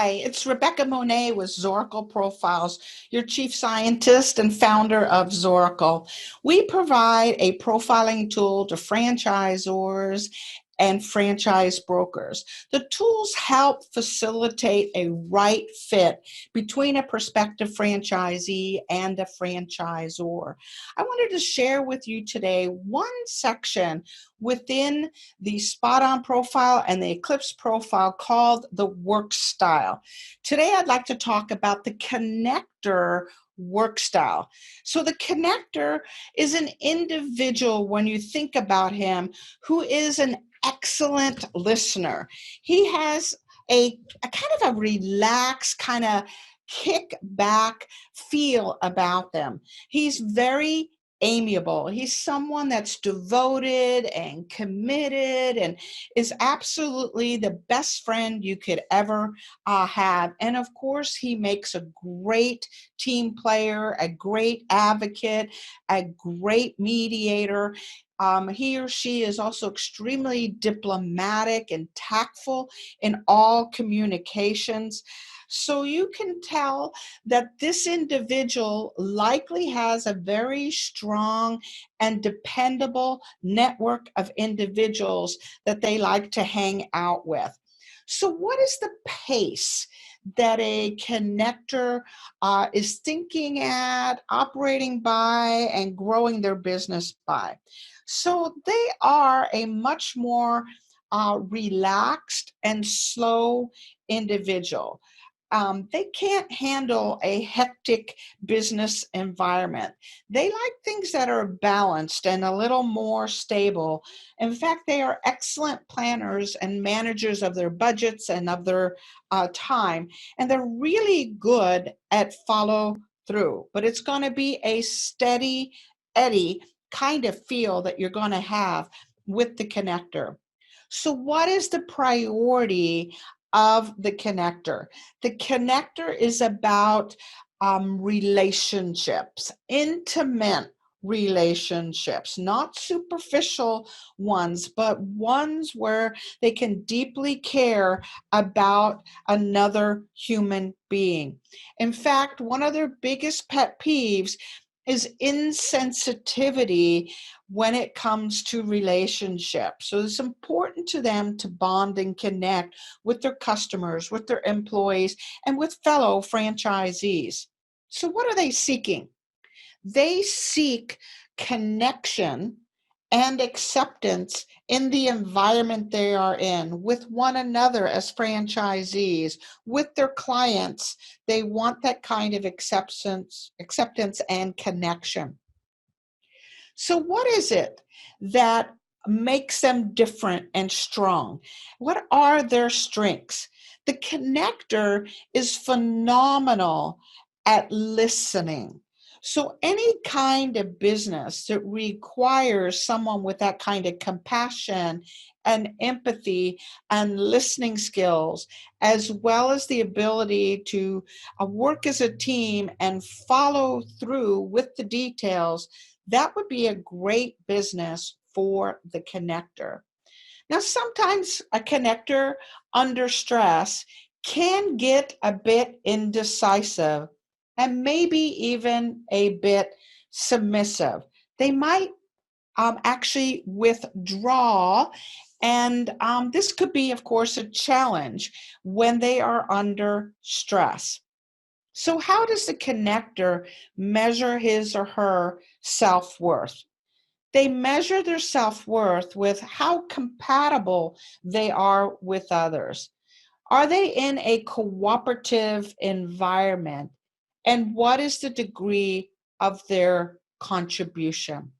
Hi, it's Rebecca Monet with Zorakle Profiles, your chief scientist and founder of Zorakle. We provide a profiling tool to franchisors and franchise brokers. The tools help facilitate a right fit between a prospective franchisee and a franchisor. I wanted to share with you today one section within the SpotOn profile and the Eclipse profile called the work style. Today, I'd like to talk about the connector work style. So the connector is an individual, when you think about him, who is an excellent listener. He has a kind of a relaxed, kind of kick back feel about them. He's very amiable. He's someone that's devoted and committed and is absolutely the best friend you could ever have. And of course, he makes a great team player, a great advocate, a great mediator. He or she is also extremely diplomatic and tactful in all communications. So you can tell that this individual likely has a very strong and dependable network of individuals that they like to hang out with. So what is the pace that a connector is thinking at, operating by, and growing their business by? So they are a much more relaxed and slow individual. They can't handle a hectic business environment. They like things that are balanced and a little more stable. In fact, they are excellent planners and managers of their budgets and of their time, and they're really good at follow through. But it's going to be a steady eddy kind of feel that you're going to have with the connector. So what is the priority of the connector? The connector is about relationships, intimate relationships, not superficial ones, but ones where they can deeply care about another human being. In fact, one of their biggest pet peeves is insensitivity when it comes to relationships. So it's important to them to bond and connect with their customers, with their employees, and with fellow franchisees. So what are they seeking? They seek connection and acceptance in the environment they are in, with one another as franchisees, with their clients. They want that kind of acceptance and connection. So what is it that makes them different and strong? What are their strengths? The connector is phenomenal at listening. So any kind of business that requires someone with that kind of compassion and empathy and listening skills, as well as the ability to work as a team and follow through with the details, that would be a great business for the connector. Now, sometimes a connector under stress can get a bit indecisive and maybe even a bit submissive. They might actually withdraw, and this could be, of course, a challenge when they are under stress. So how does the connector measure his or her self-worth? They measure their self-worth with how compatible they are with others. Are they in a cooperative environment? And what is the degree of their contribution?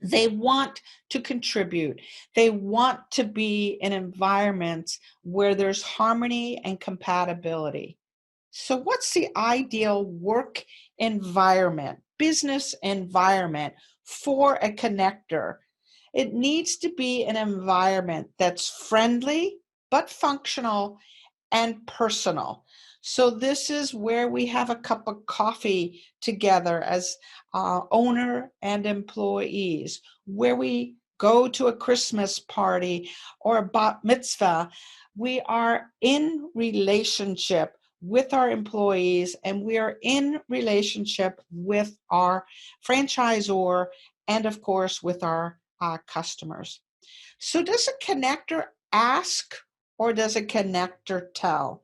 They want to contribute. They want to be in environments where there's harmony and compatibility. So what's the ideal work environment, business environment for a connector? It needs to be an environment that's friendly, but functional and personal. So this is where we have a cup of coffee together as owner and employees, where we go to a Christmas party or a bat mitzvah, we are in relationship with our employees, and we are in relationship with our franchisor, and of course with our customers. So does a connector ask or does a connector tell?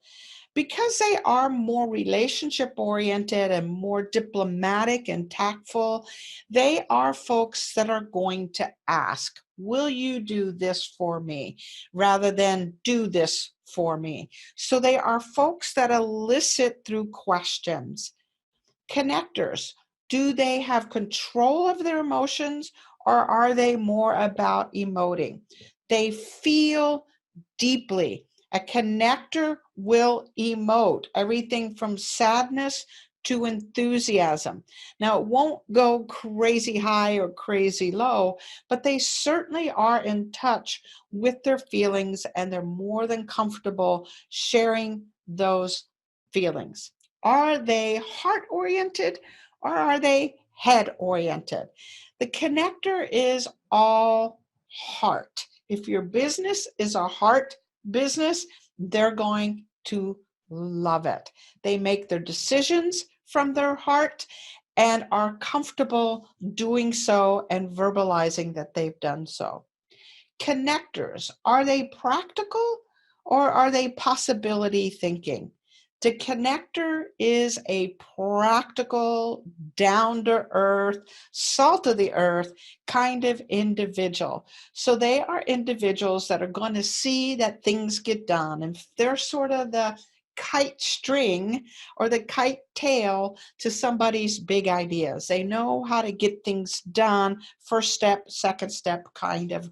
Because they are more relationship oriented and more diplomatic and tactful, they are folks that are going to ask, will you do this for me? Rather than do this for me. So they are folks that elicit through questions. Connectors, do they have control of their emotions, or are they more about emoting? They feel deeply. A connector will emote everything from sadness to enthusiasm. Now, it won't go crazy high or crazy low, but they certainly are in touch with their feelings, and they're more than comfortable sharing those feelings. Are they heart-oriented or are they head-oriented? The connector is all heart. If your business is a heart business, they're going to love it. They make their decisions from their heart and are comfortable doing so and verbalizing that they've done so. Connectors, are they practical or are they possibility thinking? The connector is a practical, down-to-earth, salt-of-the-earth kind of individual. So they are individuals that are going to see that things get done. And they're sort of the kite string or the kite tail to somebody's big ideas. They know how to get things done, first step, second step kind of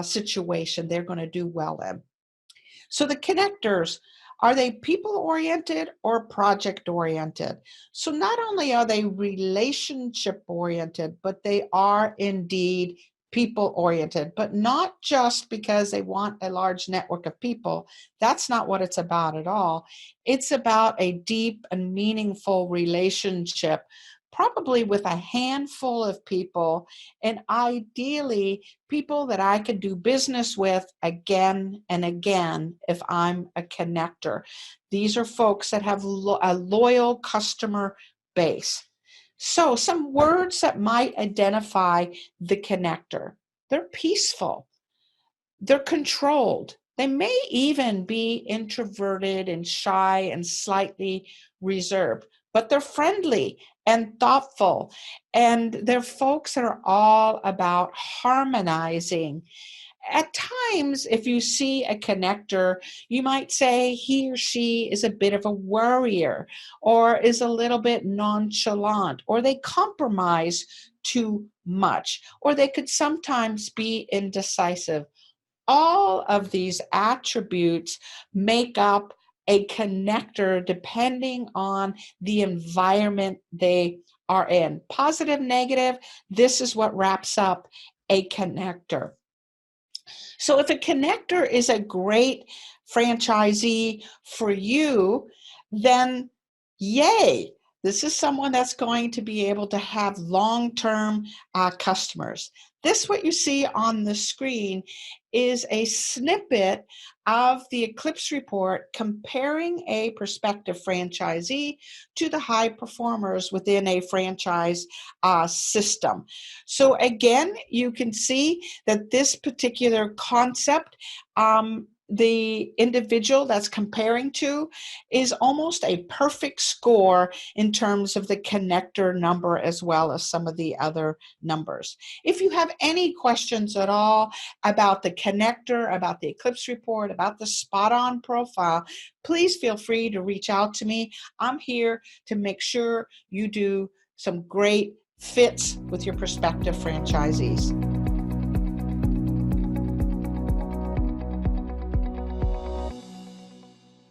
situation they're going to do well in. So the connectors, are they people-oriented or project-oriented? So not only are they relationship-oriented, but they are indeed people-oriented, but not just because they want a large network of people. That's not what it's about at all. It's about a deep and meaningful relationship, probably with a handful of people, and ideally people that I could do business with again and again if I'm a connector. These are folks that have a loyal customer base. So some words that might identify the connector. They're peaceful. They're controlled. They may even be introverted and shy and slightly reserved, but they're friendly and thoughtful. And they're folks that are all about harmonizing. At times, if you see a connector, you might say he or she is a bit of a worrier or is a little bit nonchalant, or they compromise too much, or they could sometimes be indecisive. All of these attributes make up a connector depending on the environment they are in. Positive, negative, this is what wraps up a connector. So if a connector is a great franchisee for you, then yay, this is someone that's going to be able to have long-term customers. This, what you see on the screen, is a snippet of the Eclipse Report comparing a prospective franchisee to the high performers within a franchise system. So again, you can see that this particular concept, the individual that's comparing to is almost a perfect score in terms of the connector number as well as some of the other numbers. If you have any questions at all about the connector, about the Eclipse Report, about the SpotOn profile, please feel free to reach out to me. I'm here to make sure you do some great fits with your prospective franchisees.